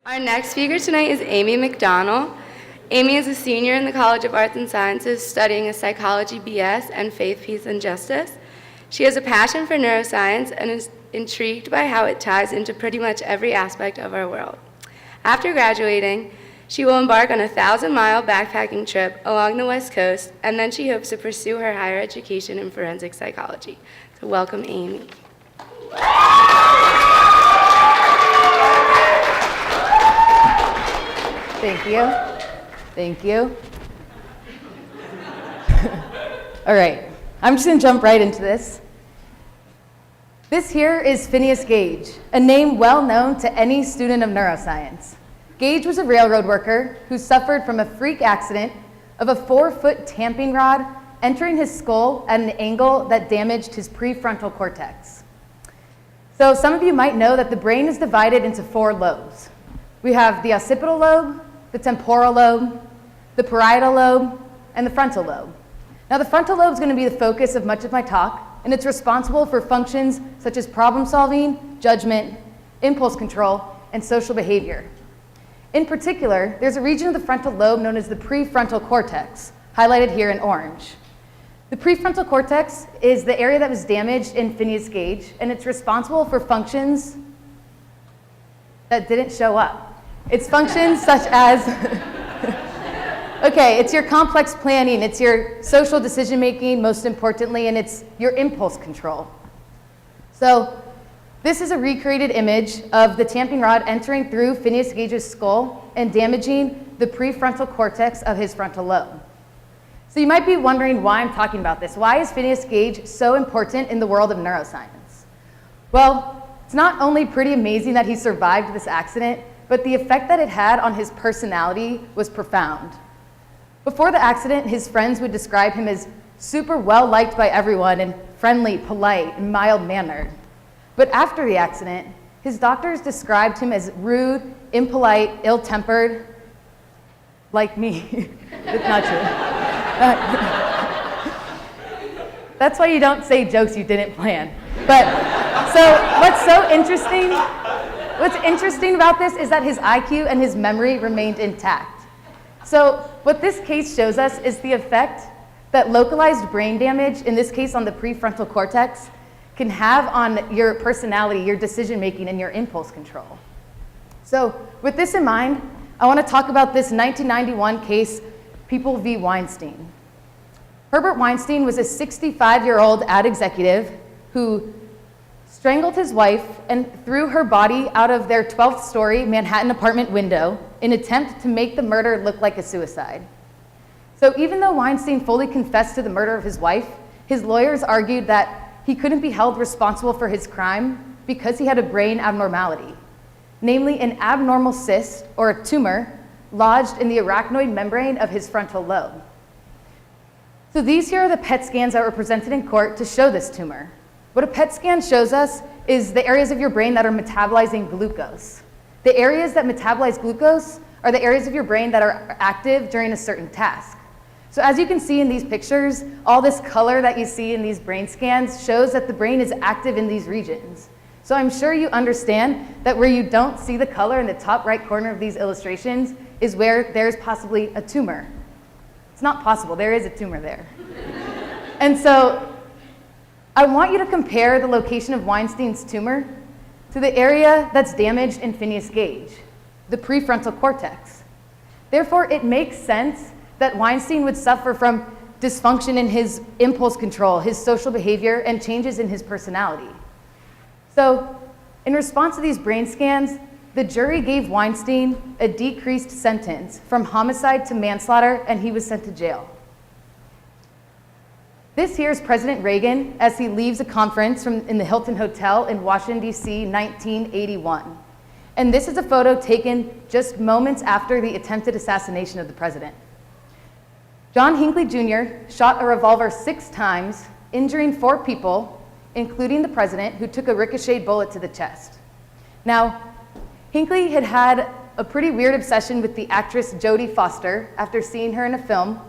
Our next speaker tonight is Amy McDonnell. Amy is a senior in the College of Arts and Sciences studying a psychology BS and faith, peace, and justice. She has a passion for neuroscience and is intrigued by how it ties into pretty much every aspect of our world. After graduating, she will embark on a 1,000-mile backpacking trip along the West Coast, and then she hopes to pursue her higher education in forensic psychology. So welcome, Amy. Thank you. Thank you. All right, I'm just gonna jump right into this. This here is Phineas Gage, a name well known to any student of neuroscience. Gage was a railroad worker who suffered from a freak accident of a 4-foot tamping rod entering his skull at an angle that damaged his prefrontal cortex. So some of you might know that the brain is divided into 4 lobes. We have the occipital lobe, the temporal lobe, the parietal lobe, and the frontal lobe. Now the frontal lobe is going to be the focus of much of my talk, and it's responsible for functions such as problem solving, judgment, impulse control, and social behavior. In particular, there's a region of the frontal lobe known as the prefrontal cortex, highlighted here in orange. The prefrontal cortex is the area that was damaged in Phineas Gage, and it's responsible for functions that didn't show up. It's functions such as, okay, it's your complex planning, it's your social decision making, most importantly, and it's your impulse control. So this is a recreated image of the tamping rod entering through Phineas Gage's skull and damaging the prefrontal cortex of his frontal lobe. So you might be wondering why I'm talking about this. Why is Phineas Gage so important in the world of neuroscience? Well, it's not only pretty amazing that he survived this accident, but the effect that it had on his personality was profound. Before the accident, his friends would describe him as super well-liked by everyone and friendly, polite, and mild-mannered. But after the accident, his doctors described him as rude, impolite, ill-tempered, like me. It's not true. That's why you don't say jokes you didn't plan. But so what's interesting about this is that his IQ and his memory remained intact. So what this case shows us is the effect that localized brain damage, in this case on the prefrontal cortex, can have on your personality, your decision making, and your impulse control. So with this in mind, I want to talk about this 1991 case, People v. Weinstein. Herbert Weinstein was a 65-year-old ad executive who strangled his wife and threw her body out of their 12th-story Manhattan apartment window in an attempt to make the murder look like a suicide. So even though Weinstein fully confessed to the murder of his wife, his lawyers argued that he couldn't be held responsible for his crime because he had a brain abnormality, namely an abnormal cyst or a tumor lodged in the arachnoid membrane of his frontal lobe. So these here are the PET scans that were presented in court to show this tumor. What a PET scan shows us is the areas of your brain that are metabolizing glucose. The areas that metabolize glucose are the areas of your brain that are active during a certain task. So as you can see in these pictures, all this color that you see in these brain scans shows that the brain is active in these regions. So I'm sure you understand that where you don't see the color in the top right corner of these illustrations is where there's possibly a tumor. It's not possible, there is a tumor there. And so I want you to compare the location of Weinstein's tumor to the area that's damaged in Phineas Gage, the prefrontal cortex. Therefore, it makes sense that Weinstein would suffer from dysfunction in his impulse control, his social behavior, and changes in his personality. So, in response to these brain scans, the jury gave Weinstein a decreased sentence from homicide to manslaughter, and he was sent to jail. This here is President Reagan as he leaves a conference in the Hilton Hotel in Washington, D.C., 1981. And this is a photo taken just moments after the attempted assassination of the president. John Hinckley Jr. shot a revolver 6 times, injuring 4 people, including the president, who took a ricocheted bullet to the chest. Now, Hinckley had had a pretty weird obsession with the actress Jodie Foster after seeing her in a film,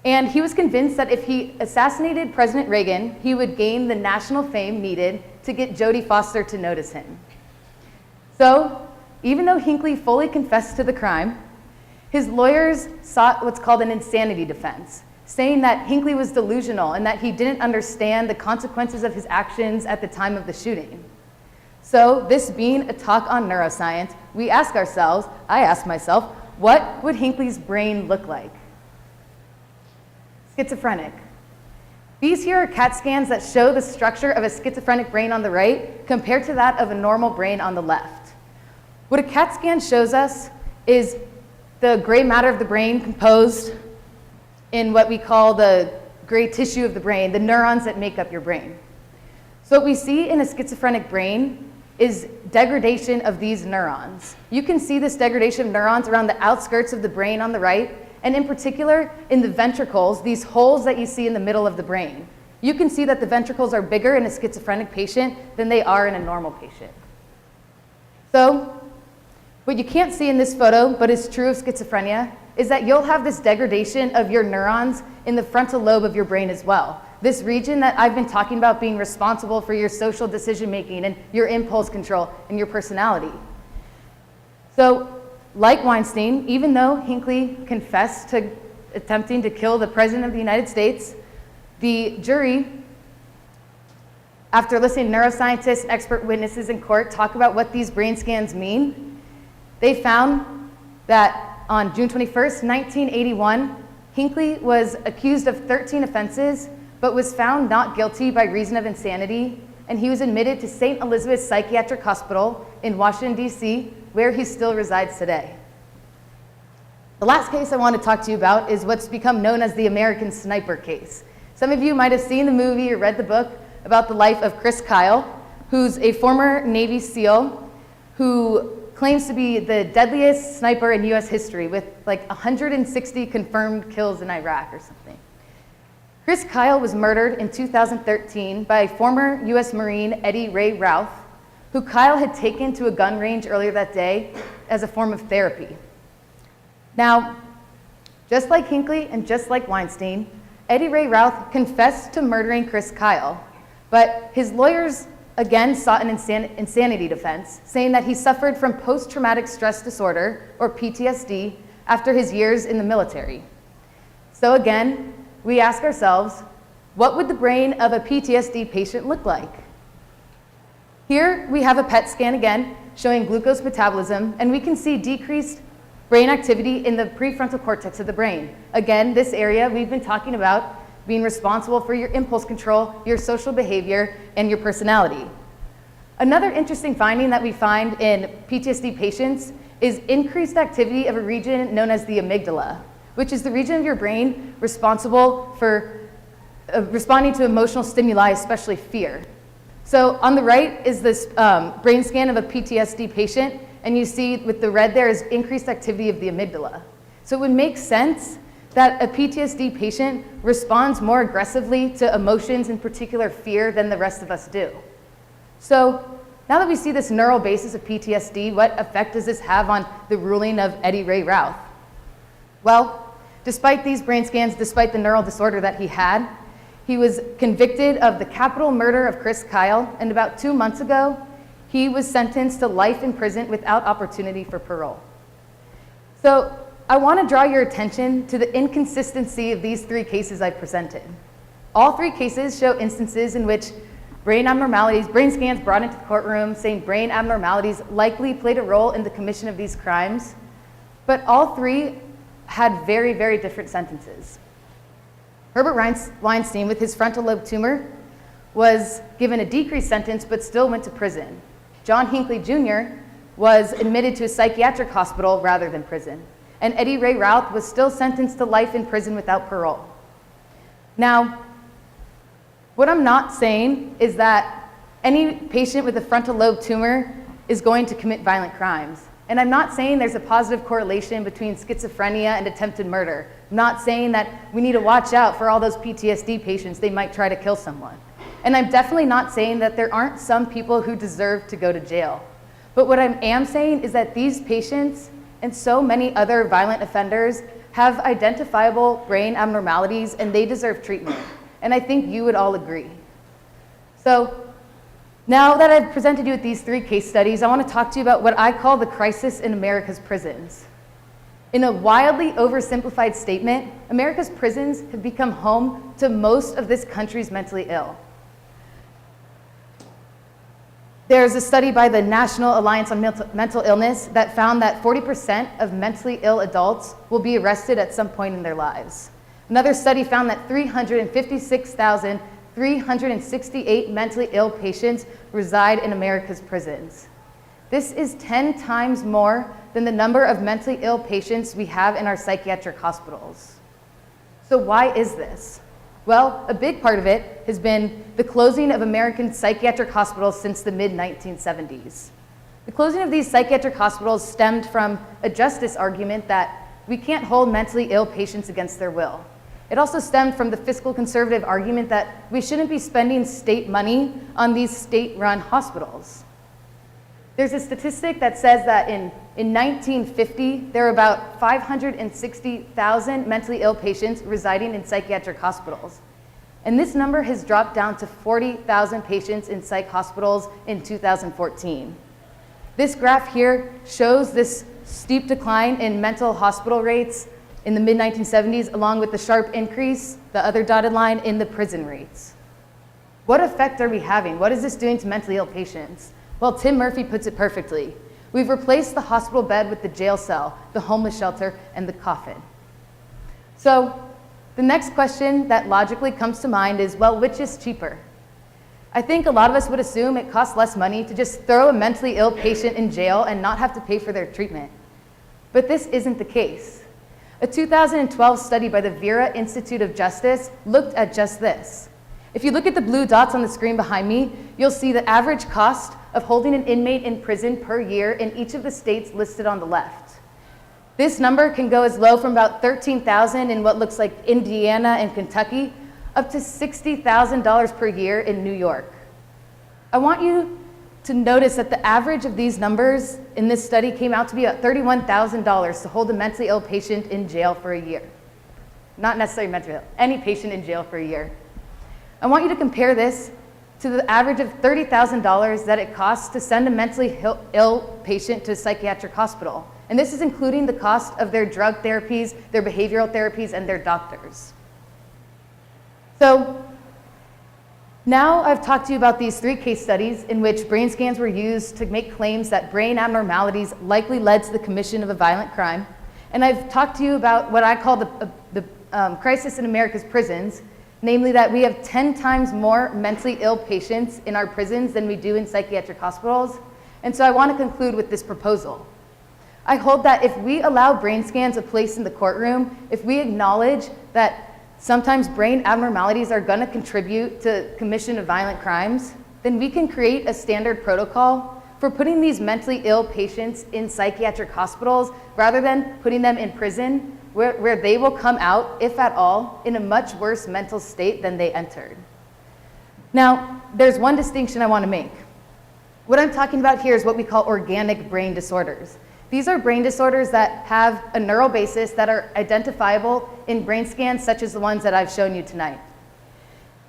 and he was convinced that if he assassinated President Reagan, he would gain the national fame needed to get Jodie Foster to notice him. So even though Hinckley fully confessed to the crime, his lawyers sought what's called an insanity defense, saying that Hinckley was delusional and that he didn't understand the consequences of his actions at the time of the shooting. So, this being a talk on neuroscience, we ask ourselves, I ask myself, what would Hinckley's brain look like? Schizophrenic. These here are CAT scans that show the structure of a schizophrenic brain on the right compared to that of a normal brain on the left. What a CAT scan shows us is the gray matter of the brain composed in what we call the gray tissue of the brain, the neurons that make up your brain. So what we see in a schizophrenic brain is degradation of these neurons. You can see this degradation of neurons around the outskirts of the brain on the right, and in particular in the ventricles, these holes that you see in the middle of the brain. You can see that the ventricles are bigger in a schizophrenic patient than they are in a normal patient. So, what you can't see in this photo, but is true of schizophrenia, is that you'll have this degradation of your neurons in the frontal lobe of your brain as well. This region that I've been talking about being responsible for your social decision making and your impulse control and your personality. So, like Weinstein, even though Hinckley confessed to attempting to kill the President of the United States, the jury, after listening to neuroscientists and expert witnesses in court talk about what these brain scans mean, they found that on June 21st, 1981, Hinckley was accused of 13 offenses, but was found not guilty by reason of insanity, and he was admitted to St. Elizabeth's Psychiatric Hospital in Washington, D.C., where he still resides today. The last case I want to talk to you about is what's become known as the American Sniper case. Some of you might have seen the movie or read the book about the life of Chris Kyle, who's a former Navy SEAL who claims to be the deadliest sniper in US history with like 160 confirmed kills in Iraq or something. Chris Kyle was murdered in 2013 by former US Marine Eddie Ray Routh, who Kyle had taken to a gun range earlier that day as a form of therapy. Now, just like Hinckley and just like Weinstein, Eddie Ray Routh confessed to murdering Chris Kyle, but his lawyers again sought an insanity defense, saying that he suffered from post-traumatic stress disorder, or PTSD, after his years in the military. So again, we ask ourselves, what would the brain of a PTSD patient look like? Here we have a PET scan again, showing glucose metabolism, and we can see decreased brain activity in the prefrontal cortex of the brain. Again, this area we've been talking about being responsible for your impulse control, your social behavior, and your personality. Another interesting finding that we find in PTSD patients is increased activity of a region known as the amygdala, which is the region of your brain responsible for responding to emotional stimuli, especially fear. So on the right is this brain scan of a PTSD patient, and you see with the red there is increased activity of the amygdala. So it would make sense that a PTSD patient responds more aggressively to emotions, in particular fear, than the rest of us do. So now that we see this neural basis of PTSD, what effect does this have on the ruling of Eddie Ray Routh? Well, despite these brain scans, despite the neural disorder that he had, he was convicted of the capital murder of Chris Kyle, and about 2 months ago, he was sentenced to life in prison without opportunity for parole. So I want to draw your attention to the inconsistency of these three cases I presented. All three cases show instances in which brain abnormalities, brain scans brought into the courtroom saying brain abnormalities likely played a role in the commission of these crimes, but all three had very, very different sentences. Herbert Weinstein, with his frontal lobe tumor, was given a decreased sentence but still went to prison. John Hinckley Jr. was admitted to a psychiatric hospital rather than prison. And Eddie Ray Routh was still sentenced to life in prison without parole. Now, what I'm not saying is that any patient with a frontal lobe tumor is going to commit violent crimes. And I'm not saying there's a positive correlation between schizophrenia and attempted murder. I'm not saying that we need to watch out for all those PTSD patients, they might try to kill someone. And I'm definitely not saying that there aren't some people who deserve to go to jail. But what I am saying is that these patients and so many other violent offenders have identifiable brain abnormalities and they deserve treatment. And I think you would all agree. So Now that I've presented you with these 3 case studies, I want to talk to you about what I call the crisis in America's prisons. In a wildly oversimplified statement, America's prisons have become home to most of this country's mentally ill. There's a study by the National Alliance on Mental Illness that found that 40% of mentally ill adults will be arrested at some point in their lives. Another study found that 356,368 mentally ill patients reside in America's prisons. This is 10 times more than the number of mentally ill patients we have in our psychiatric hospitals. So why is this? Well, a big part of it has been the closing of American psychiatric hospitals since the mid-1970s. The closing of these psychiatric hospitals stemmed from a justice argument that we can't hold mentally ill patients against their will. It also stemmed from the fiscal conservative argument that we shouldn't be spending state money on these state-run hospitals. There's a statistic that says that in 1950, there were about 560,000 mentally ill patients residing in psychiatric hospitals. And this number has dropped down to 40,000 patients in psych hospitals in 2014. This graph here shows this steep decline in mental hospital rates in the mid-1970s, along with the sharp increase, the other dotted line, in the prison rates. What effect are we having? What is this doing to mentally ill patients? Well, Tim Murphy puts it perfectly. We've replaced the hospital bed with the jail cell, the homeless shelter, and the coffin. So the next question that logically comes to mind is, well, which is cheaper? I think a lot of us would assume it costs less money to just throw a mentally ill patient in jail and not have to pay for their treatment. But this isn't the case. A 2012 study by the Vera Institute of Justice looked at just this. If you look at the blue dots on the screen behind me, you'll see the average cost of holding an inmate in prison per year in each of the states listed on the left. This number can go as low from about $13,000 in what looks like Indiana and Kentucky, up to $60,000 per year in New York. I want you to notice that the average of these numbers in this study came out to be about $31,000 to hold a mentally ill patient in jail for a year. Not necessarily mentally ill, any patient in jail for a year. I want you to compare this to the average of $30,000 that it costs to send a mentally ill patient to a psychiatric hospital. And this is including the cost of their drug therapies, their behavioral therapies, and their doctors. So now I've talked to you about these 3 case studies in which brain scans were used to make claims that brain abnormalities likely led to the commission of a violent crime. And I've talked to you about what I call the crisis in America's prisons, namely that we have 10 times more mentally ill patients in our prisons than we do in psychiatric hospitals. And so I want to conclude with this proposal. I hold that if we allow brain scans a place in the courtroom, if we acknowledge that sometimes brain abnormalities are going to contribute to commission of violent crimes, then we can create a standard protocol for putting these mentally ill patients in psychiatric hospitals rather than putting them in prison, where they will come out, if at all, in a much worse mental state than they entered. Now, there's one distinction I want to make. What I'm talking about here is what we call organic brain disorders. These are brain disorders that have a neural basis that are identifiable in brain scans such as the ones that I've shown you tonight.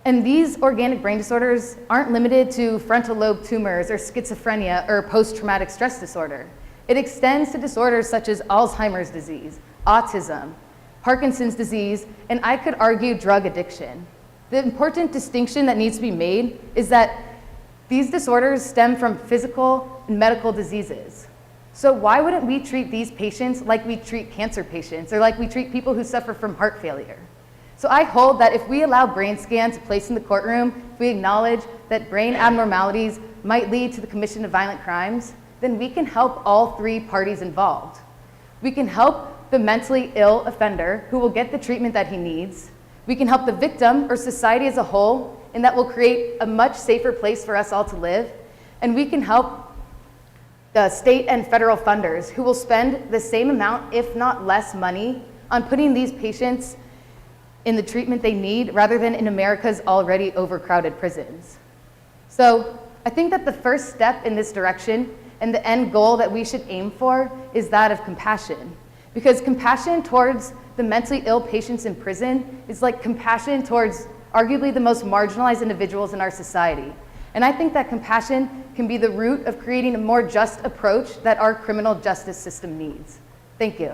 And these organic brain disorders aren't limited to frontal lobe tumors or schizophrenia or post-traumatic stress disorder. It extends to disorders such as Alzheimer's disease, autism, Parkinson's disease, and I could argue drug addiction. The important distinction that needs to be made is that these disorders stem from physical and medical diseases. So why wouldn't we treat these patients like we treat cancer patients or like we treat people who suffer from heart failure? So I hold that if we allow brain scans a place in the courtroom, if we acknowledge that brain abnormalities might lead to the commission of violent crimes, then we can help all 3 parties involved. We can help the mentally ill offender who will get the treatment that he needs. We can help the victim or society as a whole, and that will create a much safer place for us all to live. And we can help the state and federal funders who will spend the same amount, if not less money, on putting these patients in the treatment they need rather than in America's already overcrowded prisons. So I think that the first step in this direction and the end goal that we should aim for is that of compassion. Because compassion towards the mentally ill patients in prison is like compassion towards arguably the most marginalized individuals in our society. And I think that compassion can be the root of creating a more just approach that our criminal justice system needs. Thank you.